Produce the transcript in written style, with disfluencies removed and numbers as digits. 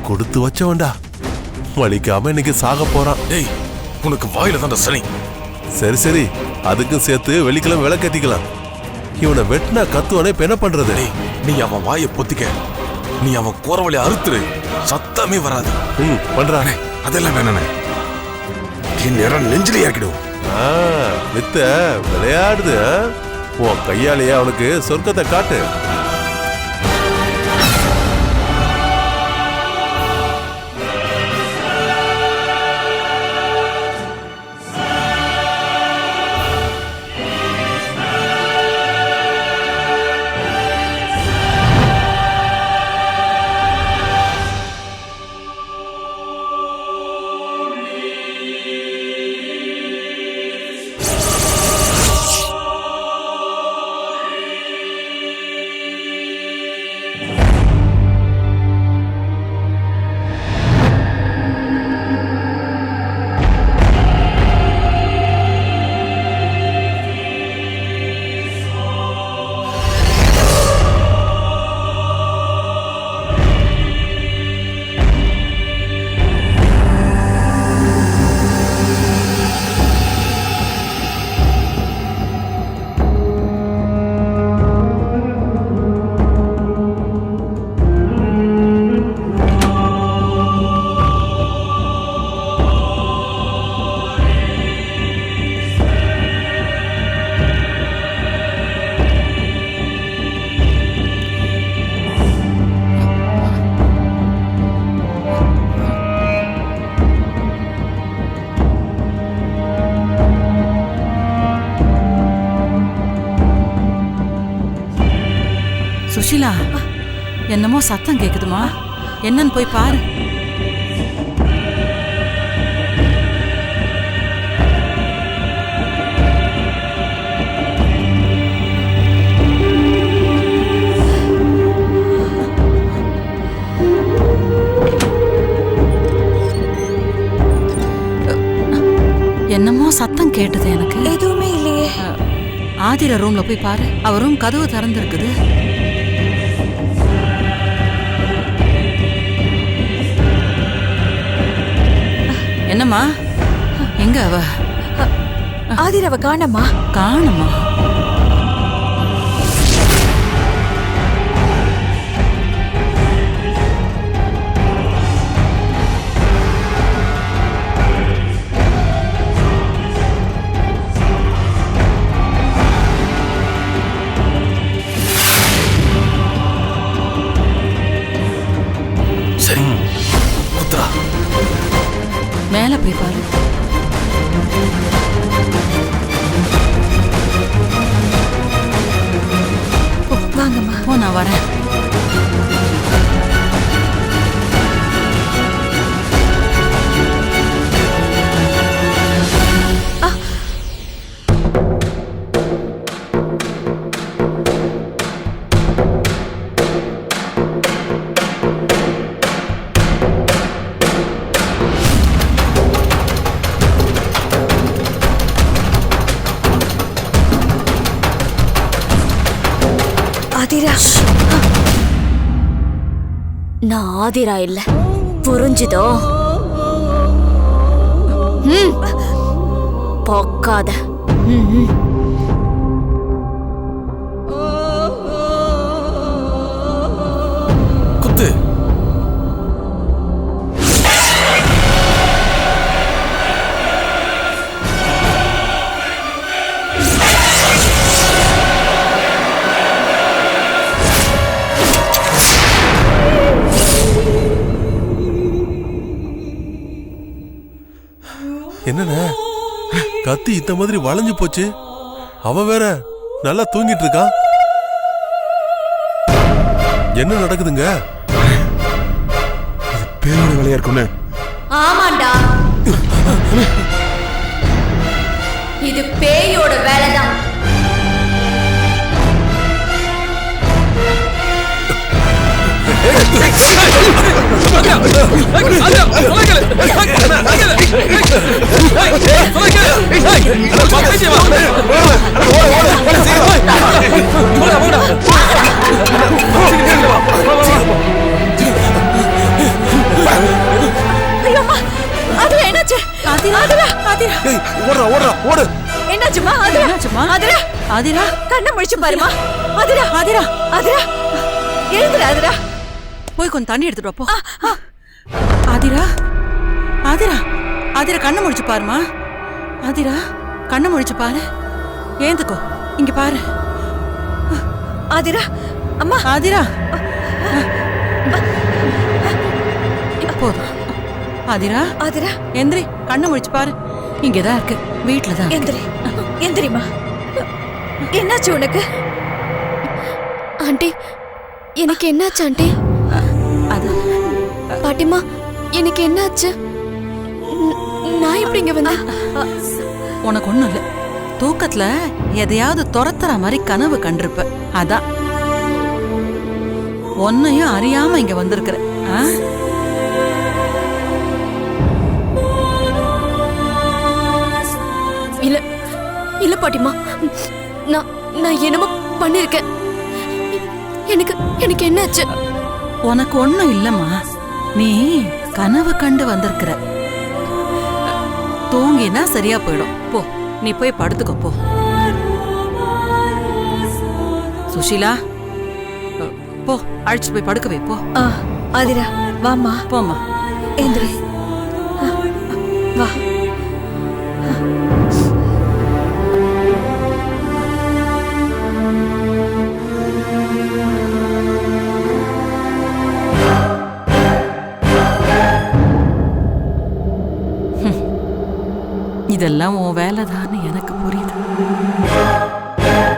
கொடுத்து வச்சவன்டா, வலிக்காம இன்னைக்கு சாக போறான். டேய், உனக்கு வாயில தான் சனி. சரி சரி, அதுக்கும் சேர்த்து வெள்ளிக்கிழமை விளக்கேத்திக்கலாம். இவனை வெட்டினா கத்துவானே, இப்ப என்ன பண்றது? நீ அவன் வாயை பொத்திக்க, நீ அவன் குறவழி அறுத்துரு, சத்தமே வராது. பண்றானே. அதெல்லாம் வேணானே, நேரம் நெஞ்சிலே இறக்கிடும். வித்த விளையாடுது. உன் கையாலேயே அவனுக்கு சொர்க்கத்தை காட்டு. சுஷிலா, என்னமோ சத்தம் கேக்குதுமா, என்னன்னு போய் பாரு. என்னமோ சத்தம் கேட்டது எனக்கு. எதுவுமே இல்லையே. ஆதிர ரூம்ல போய் பாரு, அவ ரூம் கதவு திறந்திருக்குது. என்னம்மா, எங்க அவ? ஆதிரவ காணமா? காணுமா? சரி, குத்ரா மேல போய் பாரு. வாங்கம்மா. போ, நான் வரேன். ஆதிரா, நான் ஆதிரா இல்ல, புரிஞ்சுதோ? போக்காத. குத்து. என்னண்ணே, கத்தி இந்த மாதிரி வளைஞ்சு போச்சு. அவன் வேற நல்லா தூங்கிட்டு இருக்கான். என்ன நடக்குதுங்க? பேரோட வேலையா இருக்கும்னு. ஆமாண்டா, இது பேயோட வேலைதான். ஆதிரா கண்ணை முழிச்சு பாருமா. ஆதிரா ஆதிரா ஆதிரா எழுந்துரு ஆதிரா. போய் கொஞ்சம் தண்ணி எடுத்துட்டு வா, போ. ஆதிரா ஆதிரா ஆதிரா கண்ணை முழிச்சு பாருமா. ஆதிரா கண்ணை முழிச்சு பாரு. ஏந்துக்கோ, இங்க பாரு. ஆதிரா அம்மா. ஆதிரா போதும். ஆதிரா ஆதிரா எந்திரி, கண்ணை முழிச்சு பாரு. இங்கதான் இருக்கு, வீட்டுலதான். எந்திரி எந்திரிமா. என்னாச்சு உனக்கு? ஆண்டி எனக்கு என்னாச்சு ஆண்டி? அது பாட்டிமா எனக்கு என்னாச்சு? நான் எப்படி இங்க வந்தேன்? உனக்கு ஒண்ணும் இல்ல. தூக்கத்துல எதையாவது துரத்துற மாதிரி கனவு கண்டிருப்ப, அதான் ஒன்னையும் அறியாம இங்க வந்திருக்கிற. இல்ல இல்ல பாட்டிமா, நான் நான் என்னமோ பண்ணிருக்கேன். எனக்கு எனக்கு என்னாச்சு? உனக்கு ஒண்ணும் இல்லம்மா, நீ கனவு கண்டு வந்திருக்கிற. தூங்கினா சரியா போயிடும். போ, நீ போய் படுத்துக்கோ, போ. சுஷீலா, போ, அழைச்சிட்டு போய் படுக்க வை, போ. ஆதிரா வாமா. போம்மா. எந்திரி வா. இதெல்லாம் உன் வேலைதான்னு எனக்கு